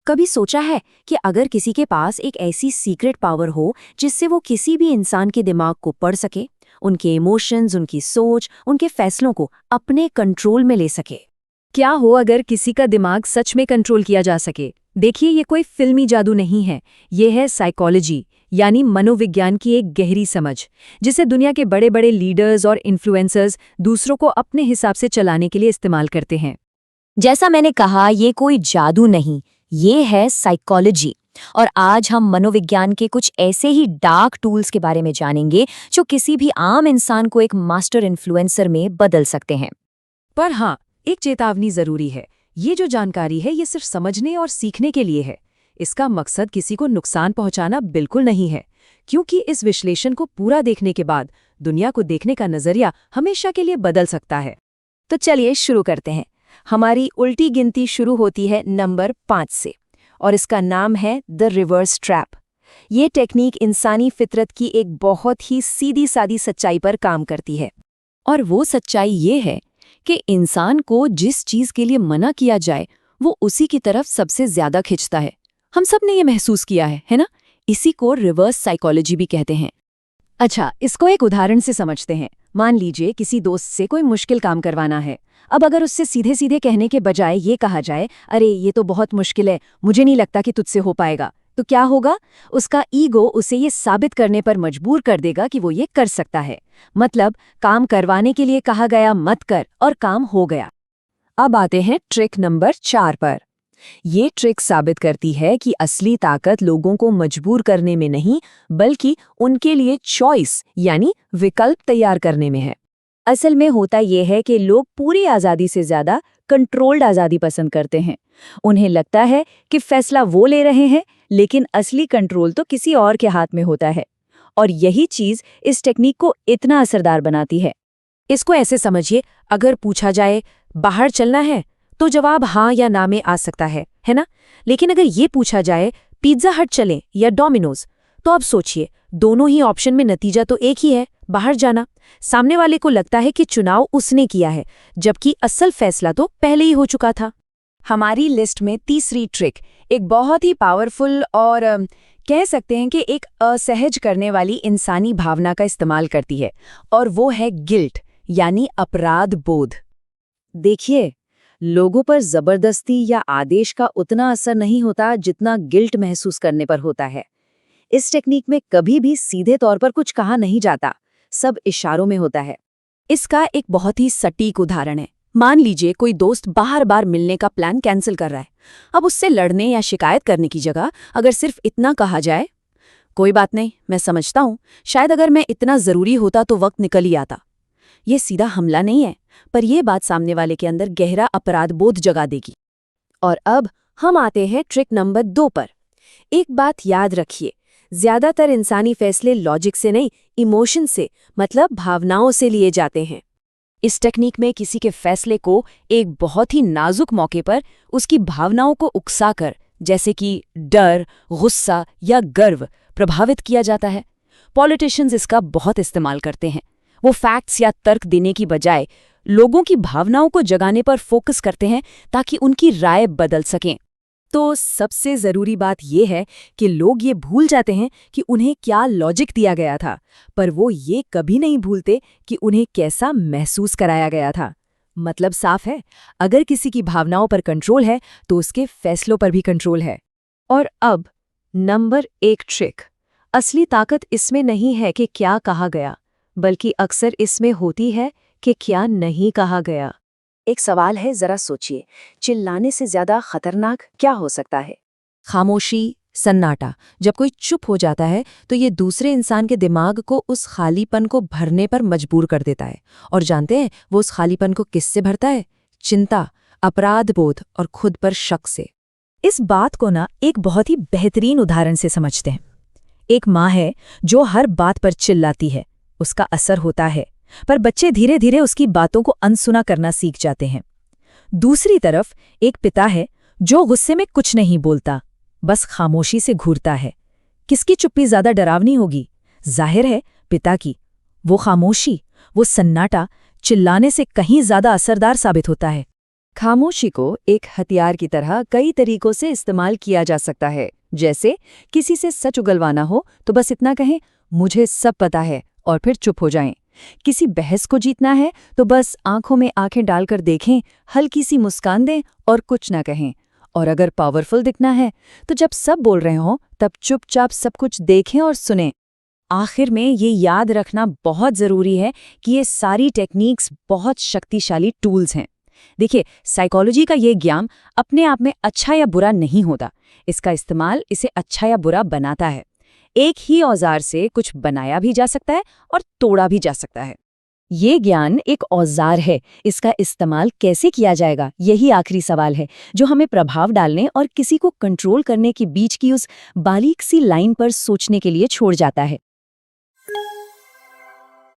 कभी सोचा है कि अगर किसी के पास एक ऐसी सीक्रेट पावर हो जिससे वो किसी भी इंसान के दिमाग को पढ़ सके, उनके इमोशंस, उनकी सोच, उनके फैसलों को अपने कंट्रोल में ले सके? क्या हो अगर किसी का दिमाग सच में कंट्रोल किया जा सके? देखिए, ये कोई फिल्मी जादू नहीं है, ये है साइकोलॉजी यानी मनोविज्ञान की एक गहरी समझ, जिसे दुनिया के बड़े बड़े लीडर्स और इन्फ्लुएंसर्स दूसरों को अपने हिसाब से चलाने के लिए इस्तेमाल करते हैं। जैसा मैंने कहा, ये कोई जादू नहीं, ये है साइकोलॉजी। और आज हम मनोविज्ञान के कुछ ऐसे ही डार्क टूल्स के बारे में जानेंगे जो किसी भी आम इंसान को एक मास्टर इन्फ्लुएंसर में बदल सकते हैं। पर हाँ, एक चेतावनी जरूरी है। ये जो जानकारी है, ये सिर्फ समझने और सीखने के लिए है। इसका मकसद किसी को नुकसान पहुंचाना बिल्कुल नहीं है, क्योंकि इस विश्लेषण को पूरा देखने के बाद दुनिया को देखने का नजरिया हमेशा के लिए बदल सकता है। तो चलिए शुरू करते हैं। हमारी उल्टी गिनती शुरू होती है नंबर 5 से, और इसका नाम है द रिवर्स ट्रैप। ये टेक्निक इंसानी फितरत की एक बहुत ही सीधी सादी सच्चाई पर काम करती है। और वो सच्चाई ये है कि इंसान को जिस चीज के लिए मना किया जाए वो उसी की तरफ सबसे ज्यादा खिंचता है। हम सब ने ये महसूस किया है ना? इसी को रिवर्स साइकोलॉजी भी कहते हैं। अच्छा, इसको एक उदाहरण से समझते हैं। मान लीजिए किसी दोस्त से कोई मुश्किल काम करवाना है। अब अगर उससे सीधे सीधे कहने के बजाय ये कहा जाए, अरे ये तो बहुत मुश्किल है, मुझे नहीं लगता कि तुझसे हो पाएगा, तो क्या होगा? उसका ईगो उसे ये साबित करने पर मजबूर कर देगा कि वो ये कर सकता है। मतलब काम करवाने के लिए कहा गया मत कर, और काम हो गया। अब आते हैं ट्रिक नंबर 4 पर। ये ट्रिक साबित करती है कि असली ताकत लोगों को मजबूर करने में नहीं, बल्कि उनके लिए चॉइस यानी विकल्प तैयार करने में है। असल में होता यह है कि लोग पूरी आज़ादी से ज़्यादा कंट्रोल्ड आज़ादी पसंद करते हैं। उन्हें लगता है कि फैसला वो ले रहे हैं, लेकिन असली कंट्रोल तो किसी और के हाथ में होता है। और यही चीज़ इस टेक्निक को इतना असरदार बनाती है। इसको ऐसे समझिए, अगर पूछा जाए बाहर चलना है, तो जवाब हाँ या ना में आ सकता है ना? लेकिन अगर ये पूछा जाए पिज्जा हट चलें या डोमिनोज, तो अब सोचिए, दोनों ही ऑप्शन में नतीजा तो एक ही है, बाहर जाना। सामने वाले को लगता है कि चुनाव उसने किया है, जबकि असल फैसला तो पहले ही हो चुका था। हमारी लिस्ट में तीसरी ट्रिक एक बहुत ही पावरफुल और कह सकते हैं कि एक असहज करने वाली इंसानी भावना का इस्तेमाल करती है, और वो है गिल्ट यानी अपराध बोध। देखिए, लोगों पर जबरदस्ती या आदेश का उतना असर नहीं होता जितना गिल्ट महसूस करने पर होता है। इस टेक्निक में कभी भी सीधे तौर पर कुछ कहा नहीं जाता, सब इशारों में होता है। इसका एक बहुत ही सटीक उदाहरण है। मान लीजिए कोई दोस्त बार बार मिलने का प्लान कैंसिल कर रहा है। अब उससे लड़ने या शिकायत करने की जगह अगर सिर्फ इतना कहा जाए, कोई बात नहीं, मैं समझता हूँ, शायद अगर मैं इतना जरूरी होता तो वक्त निकल ही आता। ये सीधा हमला नहीं है, पर यह बात सामने वाले के अंदर गहरा अपराध बोध जगा देगी। और अब हम आते हैं ट्रिक नंबर 2 पर। एक बात याद रखिए, ज्यादातर इंसानी फैसले लॉजिक से नहीं, इमोशन से, मतलब भावनाओं से लिए जाते हैं। इस टेक्निक में किसी के फैसले को एक बहुत ही नाजुक मौके पर उसकी भावनाओं को उकसाकर, जैसे कि डर, गुस्सा या गर्व, प्रभावित किया जाता है। पॉलिटिशियंस इसका बहुत इस्तेमाल करते हैं। वो फैक्ट्स या तर्क देने की बजाय लोगों की भावनाओं को जगाने पर फोकस करते हैं ताकि उनकी राय बदल सकें। तो सबसे जरूरी बात यह है कि लोग ये भूल जाते हैं कि उन्हें क्या लॉजिक दिया गया था, पर वो ये कभी नहीं भूलते कि उन्हें कैसा महसूस कराया गया था। मतलब साफ है, अगर किसी की भावनाओं पर कंट्रोल है तो उसके फैसलों पर भी कंट्रोल है। और अब नंबर 1 ट्रिक। असली ताकत इसमें नहीं है कि क्या कहा गया, बल्कि अक्सर इसमें होती है कि क्या नहीं कहा गया। एक सवाल है, जरा सोचिए, चिल्लाने से ज्यादा खतरनाक क्या हो सकता है? खामोशी, सन्नाटा। जब कोई चुप हो जाता है तो ये दूसरे इंसान के दिमाग को उस खालीपन को भरने पर मजबूर कर देता है। और जानते हैं वो उस खालीपन को किससे भरता है? चिंता, अपराध बोध और खुद पर शक से। इस बात को एक बहुत ही बेहतरीन उदाहरण से समझते हैं। एक माँ है जो हर बात पर चिल्लाती है, उसका असर होता है, पर बच्चे धीरे धीरे उसकी बातों को अनसुना करना सीख जाते हैं। दूसरी तरफ एक पिता है जो गुस्से में कुछ नहीं बोलता, बस खामोशी से घूरता है। किसकी चुप्पी ज्यादा डरावनी होगी? जाहिर है पिता की। वो खामोशी, वो सन्नाटा चिल्लाने से कहीं ज्यादा असरदार साबित होता है। खामोशी को एक हथियार की तरह कई तरीकों से इस्तेमाल किया जा सकता है। जैसे किसी से सच उगलवाना हो तो बस इतना कहें, मुझे सब पता है, और फिर चुप हो जाएं। किसी बहस को जीतना है तो बस आंखों में आंखें डालकर देखें, हल्की सी मुस्कान दें और कुछ ना कहें। और अगर पावरफुल दिखना है तो जब सब बोल रहे हों तब चुपचाप सब कुछ देखें और सुनें। आखिर में ये याद रखना बहुत ज़रूरी है कि ये सारी टेक्निक्स बहुत शक्तिशाली टूल्स हैं। देखिए, साइकोलॉजी का ये ज्ञान अपने आप में अच्छा या बुरा नहीं होता, इसका इस्तेमाल इसे अच्छा या बुरा बनाता है। एक ही औजार से कुछ बनाया भी जा सकता है और तोड़ा भी जा सकता है। ये ज्ञान एक औजार है, इसका इस्तेमाल कैसे किया जाएगा, यही आखिरी सवाल है जो हमें प्रभाव डालने और किसी को कंट्रोल करने के बीच की उस बारीक सी लाइन पर सोचने के लिए छोड़ जाता है।